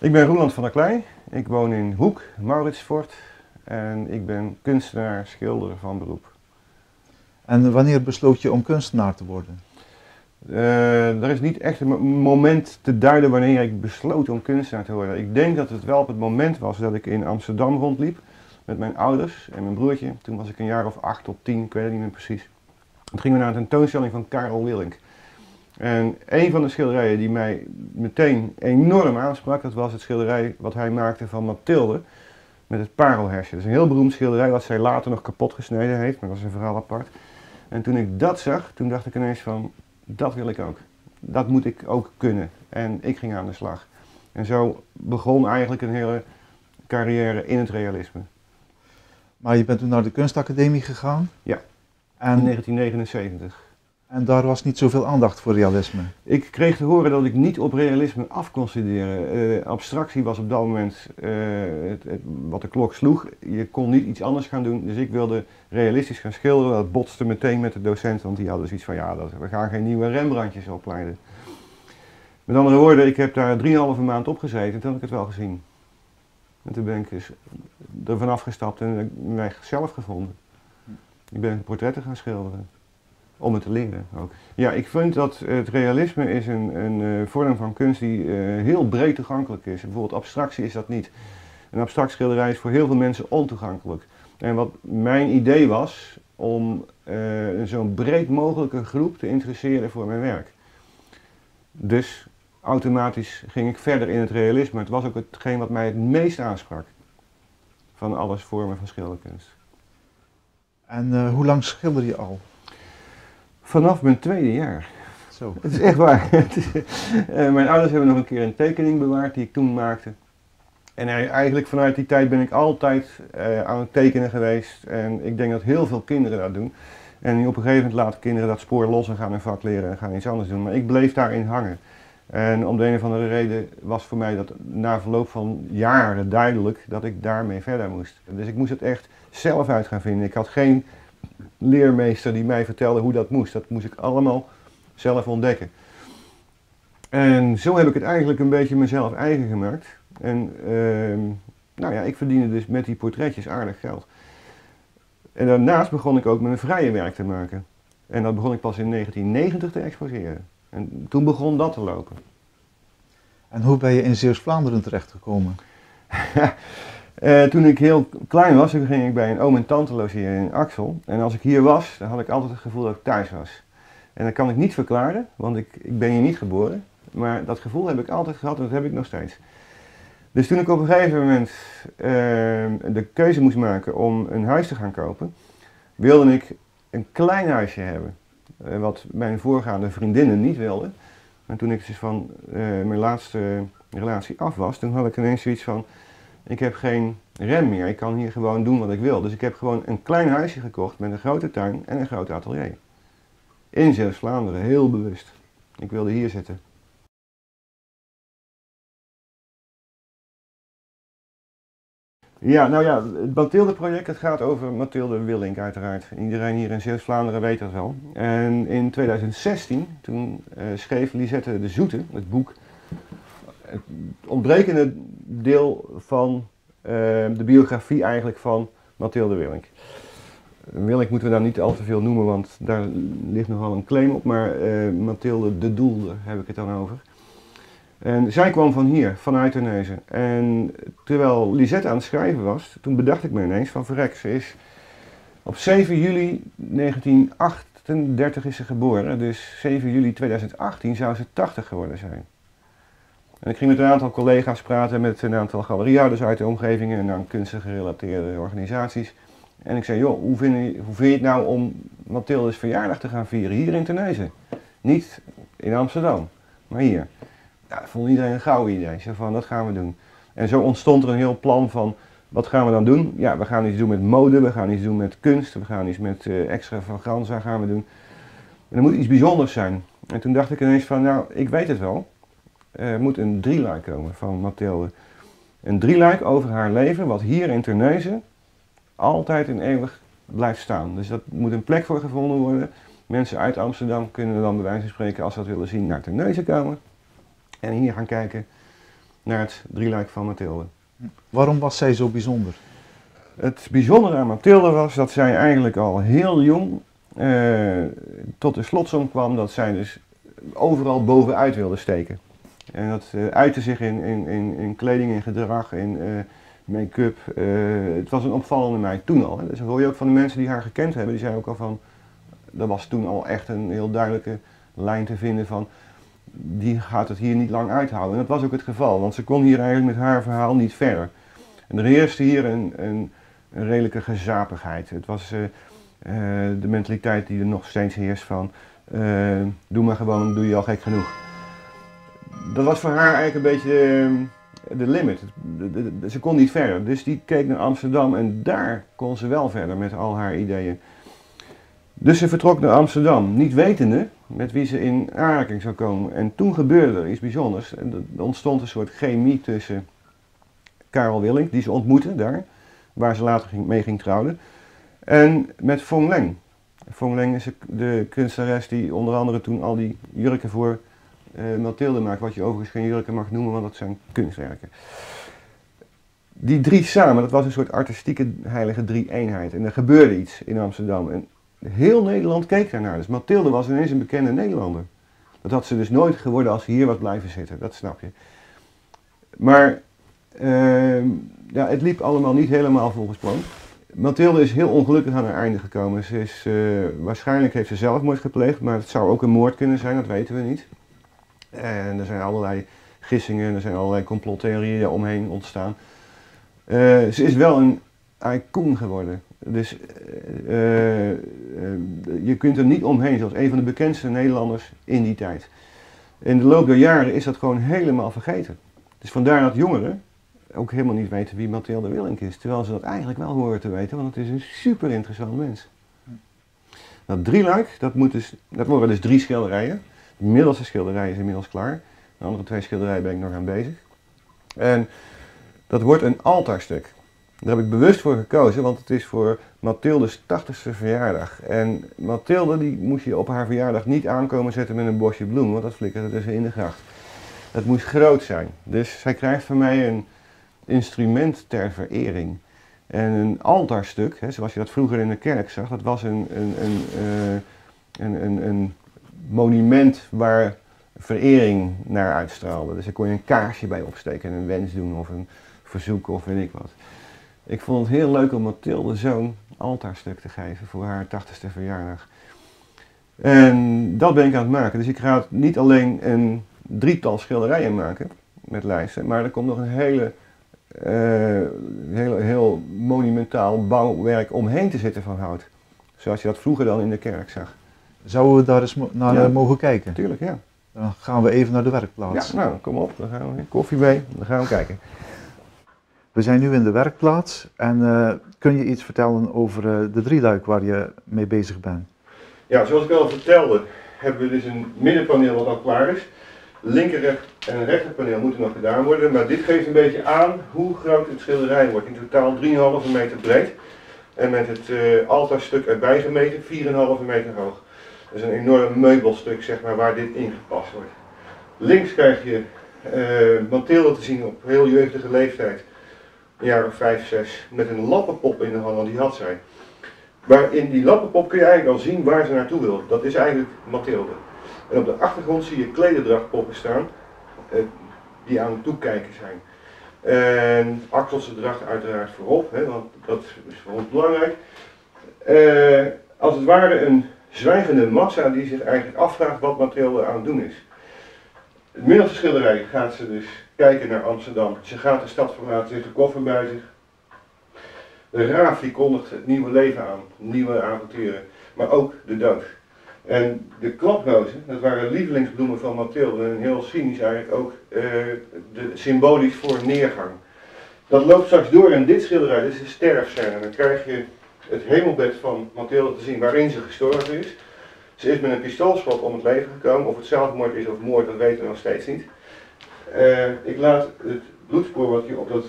Ik ben Roeland van der Kleij. Ik woon in Hoek, Mauritsfort. En ik ben kunstenaar, schilder van beroep. En wanneer besloot je om kunstenaar te worden? Er is niet echt een moment te duiden wanneer ik besloot om kunstenaar te worden. Ik denk dat het wel op het moment was dat ik in Amsterdam rondliep met mijn ouders en mijn broertje. Toen was ik een jaar of 8 of 10, ik weet het niet meer precies. Toen gingen we naar een tentoonstelling van Karel Willink. En een van de schilderijen die mij meteen enorm aansprak, dat was het schilderij wat hij maakte van Mathilde met het parelhersje. Dat is een heel beroemd schilderij wat zij later nog kapot gesneden heeft, maar dat is een verhaal apart. En toen ik dat zag, toen dacht ik ineens van, dat wil ik ook. Dat moet ik ook kunnen. En ik ging aan de slag. En zo begon eigenlijk een hele carrière in het realisme. Maar je bent toen naar de kunstacademie gegaan? Ja, En, in 1979. en daar was niet zoveel aandacht voor realisme? Ik kreeg te horen dat ik niet op realisme af kon studeren. Abstractie was op dat moment wat de klok sloeg. Je kon niet iets anders gaan doen, dus ik wilde realistisch gaan schilderen. Dat botste meteen met de docent, want die hadden zoiets van ja, we gaan geen nieuwe Rembrandtjes opleiden. Met andere woorden, ik heb daar 3,5 maand op gezeten en toen heb ik het wel gezien. En toen ben ik dus er vanaf gestapt en mijn weg zelf gevonden. Ik ben portretten gaan schilderen. Om het te leren ook. Ja, ik vind dat het realisme is een vorm van kunst die heel breed toegankelijk is. Bijvoorbeeld abstractie is dat niet. Een abstract schilderij is voor heel veel mensen ontoegankelijk. En wat mijn idee was, om zo'n breed mogelijke groep te interesseren voor mijn werk. Dus automatisch ging ik verder in het realisme. Het was ook hetgeen wat mij het meest aansprak. Van alle vormen van schilderkunst. En hoe lang schilder je al? Vanaf mijn 2e jaar. Zo. Het is echt waar. Mijn ouders hebben nog een keer een tekening bewaard die ik toen maakte. En eigenlijk vanuit die tijd ben ik altijd aan het tekenen geweest. En ik denk dat heel veel kinderen dat doen. En op een gegeven moment laten kinderen dat spoor los en gaan een vak leren en gaan iets anders doen. Maar ik bleef daarin hangen. En om de een of andere reden was voor mij dat na verloop van jaren duidelijk dat ik daarmee verder moest. Dus ik moest het echt zelf uit gaan vinden. Ik had geen leermeester die mij vertelde hoe dat moest. Dat moest ik allemaal zelf ontdekken. En zo heb ik het eigenlijk een beetje mezelf eigen gemaakt. En nou ja, ik verdiende dus met die portretjes aardig geld. En daarnaast begon ik ook met een vrije werk te maken. En dat begon ik pas in 1990 te exposeren. En toen begon dat te lopen. En hoe ben je in Zeeuws-Vlaanderen terechtgekomen? Toen ik heel klein was, toen ging ik bij een oom en tante logeren in Axel. En als ik hier was, dan had ik altijd het gevoel dat ik thuis was. En dat kan ik niet verklaren, want ik ben hier niet geboren. Maar dat gevoel heb ik altijd gehad en dat heb ik nog steeds. Dus toen ik op een gegeven moment de keuze moest maken om een huis te gaan kopen, wilde ik een klein huisje hebben. Wat mijn voorgaande vriendinnen niet wilden. En toen ik dus van mijn laatste relatie af was, toen had ik ineens zoiets van, ik heb geen rem meer, ik kan hier gewoon doen wat ik wil. Dus ik heb gewoon een klein huisje gekocht met een grote tuin en een groot atelier. In Zeeuws-Vlaanderen, heel bewust. Ik wilde hier zitten. Ja, nou ja, het Mathilde-project, het gaat over Mathilde Willink uiteraard. Iedereen hier in Zeeuws-Vlaanderen weet dat wel. En in 2016, toen schreef Lisette de Zoete, het boek, het ontbrekende deel van de biografie eigenlijk van Mathilde Willink. Willink moeten we daar niet al te veel noemen, want daar ligt nogal een claim op, maar Mathilde de Doel, daar heb ik het dan over. En zij kwam van hier, vanuit Terneuzen. En terwijl Lisette aan het schrijven was, toen bedacht ik me ineens van verrek, ze is op 7 juli 1938 is ze geboren, dus 7 juli 2018 zou ze 80 geworden zijn. En ik ging met een aantal collega's praten, met een aantal galeriehouders uit de omgeving en aan kunsten gerelateerde organisaties. En ik zei, joh, hoe vind je het nou om Mathilde's verjaardag te gaan vieren hier in Terneuzen? Niet in Amsterdam, maar hier. Ja, dat vond iedereen een gouden idee. Zo van, dat gaan we doen. En zo ontstond er een heel plan van, wat gaan we dan doen? Ja, we gaan iets doen met mode, we gaan iets doen met kunst, we gaan iets met extravaganza gaan we doen. En er moet iets bijzonders zijn. En toen dacht ik ineens van, nou, ik weet het wel. Er moet een drieluik komen van Mathilde. Een drieluik over haar leven, wat hier in Terneuzen altijd en eeuwig blijft staan. Dus dat moet een plek voor gevonden worden. Mensen uit Amsterdam kunnen dan bij wijze van spreken, als ze dat willen zien, naar Terneuzen komen. En hier gaan kijken naar het drieluik van Mathilde. Waarom was zij zo bijzonder? Het bijzondere aan Mathilde was dat zij eigenlijk al heel jong tot de slotsom kwam dat zij dus overal bovenuit wilde steken. En dat uitte zich in kleding, in gedrag, in make-up. Het was een opvallende meid toen al. Hè. Dus dat hoor je ook van de mensen die haar gekend hebben. Die zeiden ook al van, er was toen al echt een heel duidelijke lijn te vinden van, die gaat het hier niet lang uithouden. En dat was ook het geval, want ze kon hier eigenlijk met haar verhaal niet verder. En er heerste hier een redelijke gezapigheid. Het was de mentaliteit die er nog steeds heerst van, doe maar gewoon, dan doe je al gek genoeg. Dat was voor haar eigenlijk een beetje de limit. Ze kon niet verder, dus die keek naar Amsterdam en daar kon ze wel verder met al haar ideeën. Dus ze vertrok naar Amsterdam, niet wetende met wie ze in aanraking zou komen. En toen gebeurde er iets bijzonders. Er ontstond een soort chemie tussen Karel Willink, die ze ontmoette daar, waar ze later mee ging trouwen, en met Fong Leng. Fong Leng is de kunstenares die onder andere toen al die jurken voor Mathilde maakt, wat je overigens geen jurken mag noemen, want dat zijn kunstwerken. Die drie samen, dat was een soort artistieke heilige drie-eenheid. En er gebeurde iets in Amsterdam. En heel Nederland keek daarnaar. Dus Mathilde was ineens een bekende Nederlander. Dat had ze dus nooit geworden als ze hier was blijven zitten, dat snap je. Maar ja, het liep allemaal niet helemaal volgens plan. Mathilde is heel ongelukkig aan haar einde gekomen. Ze is, waarschijnlijk heeft ze zelfmoord gepleegd, maar het zou ook een moord kunnen zijn, dat weten we niet. En er zijn allerlei gissingen, er zijn allerlei complottheorieën omheen ontstaan. Ze is wel een icoon geworden. Dus je kunt er niet omheen, zoals een van de bekendste Nederlanders in die tijd. In de loop der jaren is dat gewoon helemaal vergeten. Dus vandaar dat jongeren ook helemaal niet weten wie Mathilde Willink is. Terwijl ze dat eigenlijk wel horen te weten, want het is een super interessant mens. Dat drieluik, dat worden dus 3 schilderijen. De middelste schilderij is inmiddels klaar. De andere 2 schilderijen ben ik nog aan bezig. En dat wordt een altaarstuk. Daar heb ik bewust voor gekozen, want het is voor Mathilde's 80ste verjaardag. En Mathilde die moest je op haar verjaardag niet aankomen zetten met een bosje bloem, want dat flikkerde dus in de gracht. Het moest groot zijn. Dus zij krijgt van mij een instrument ter verering. En een altaarstuk, hè, zoals je dat vroeger in de kerk zag, dat was een monument waar verering naar uitstraalde. Dus daar kon je een kaarsje bij opsteken en een wens doen of een verzoek of weet ik wat. Ik vond het heel leuk om Mathilde zo'n altaarstuk te geven voor haar 80ste verjaardag. En dat ben ik aan het maken. Dus ik ga niet alleen een 3-tal schilderijen maken met lijsten, maar er komt nog een heel monumentaal bouwwerk omheen te zitten van hout. Zoals je dat vroeger dan in de kerk zag. Zouden we daar eens naar mogen kijken? Tuurlijk, ja. Dan gaan we even naar de werkplaats. Ja, nou, kom op. Dan gaan we koffie mee. Dan gaan we kijken. We zijn nu in de werkplaats en kun je iets vertellen over de drieluik waar je mee bezig bent? Ja, zoals ik al vertelde, hebben we dus een middenpaneel wat al klaar is. Linker en rechterpaneel moeten nog gedaan worden, maar dit geeft een beetje aan hoe groot het schilderij wordt. In totaal 3,5 meter breed en met het altaarstuk erbij gemeten 4,5 meter hoog. Dat is een enorm meubelstuk, zeg maar, waar dit ingepast wordt. Links krijg je Mathilde te zien op heel jeugdige leeftijd, een jaar of 5, 6, met een lappenpop in de hand, want die had zij. Maar in die lappenpop kun je eigenlijk al zien waar ze naartoe wil. Dat is eigenlijk Mathilde. En op de achtergrond zie je klederdrachtpoppen staan, die aan het toekijken zijn. En Axelse dracht uiteraard voorop, hè, want dat is voor ons belangrijk. Als het ware een zwijgende massa die zich eigenlijk afvraagt wat Mathilde aan het doen is. Het middelste schilderij gaat ze dus kijken naar Amsterdam. Ze gaat de stad verlaten, ze heeft een koffer bij zich. De raaf die kondigt het nieuwe leven aan, nieuwe avonturen, maar ook de dood. En de klaprozen, dat waren lievelingsbloemen van Mathilde en heel cynisch eigenlijk ook symbolisch voor neergang. Dat loopt straks door in dit schilderij, dit is de sterfscène. Dan krijg je het hemelbed van Mathilde te zien waarin ze gestorven is. Ze is met een pistoolschot om het leven gekomen, of het zelfmoord is of moord, dat weten we nog steeds niet. Ik laat het bloedspoor wat je op dat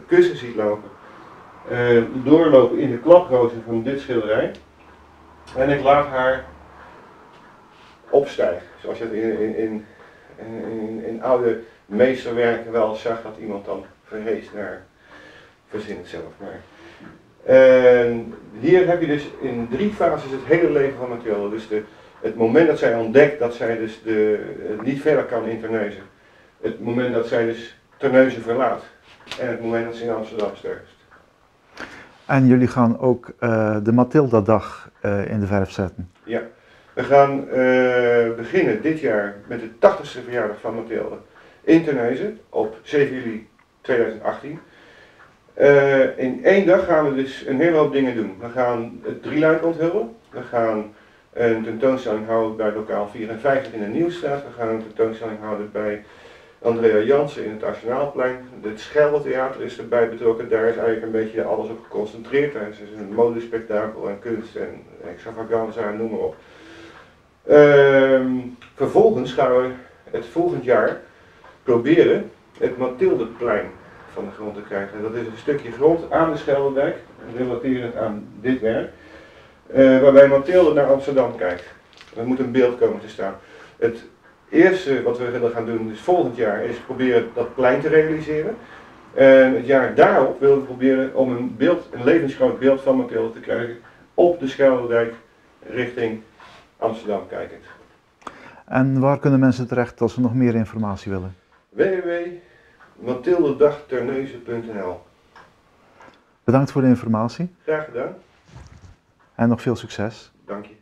kussen ziet lopen, doorlopen in de klaprozen van dit schilderij. En ik laat haar opstijgen, zoals je het in oude meesterwerken wel zag dat iemand dan verhees naar, verzin het zelf maar. En hier heb je dus in 3 fases het hele leven van Mathilde. Dus het moment dat zij ontdekt dat zij dus niet verder kan in Terneuzen. Het moment dat zij dus Terneuzen verlaat. En het moment dat ze in Amsterdam sterft. En jullie gaan ook de Mathilda-dag in de verf zetten. Ja, we gaan beginnen dit jaar met de 80ste verjaardag van Mathilde in Terneuzen op 7 juli 2018. In 1 dag gaan we dus een hele hoop dingen doen. We gaan het drieluik onthullen. We gaan een tentoonstelling houden bij lokaal 54 in de Nieuwstraat. We gaan een tentoonstelling houden bij Andrea Jansen in het Nationaalplein. Het Scheldetheater is erbij betrokken. Daar is eigenlijk een beetje alles op geconcentreerd. Er is een modespektakel en kunst en extravaganza en noem maar op. Vervolgens gaan we het volgend jaar proberen het Mathildeplein van de grond te krijgen. Dat is een stukje grond aan de Schelderdijk, relaterend aan dit werk, waarbij Mathilde naar Amsterdam kijkt. Er moet een beeld komen te staan. Het eerste wat we willen gaan doen, dus volgend jaar, is proberen dat plein te realiseren. En het jaar daarop willen we proberen om een levensgroot beeld van Mathilde te krijgen op de Schelderdijk richting Amsterdam kijkend. En waar kunnen mensen terecht als ze nog meer informatie willen? www.mathildedagterneuzen.nl. Bedankt voor de informatie. Graag gedaan. En nog veel succes. Dank je.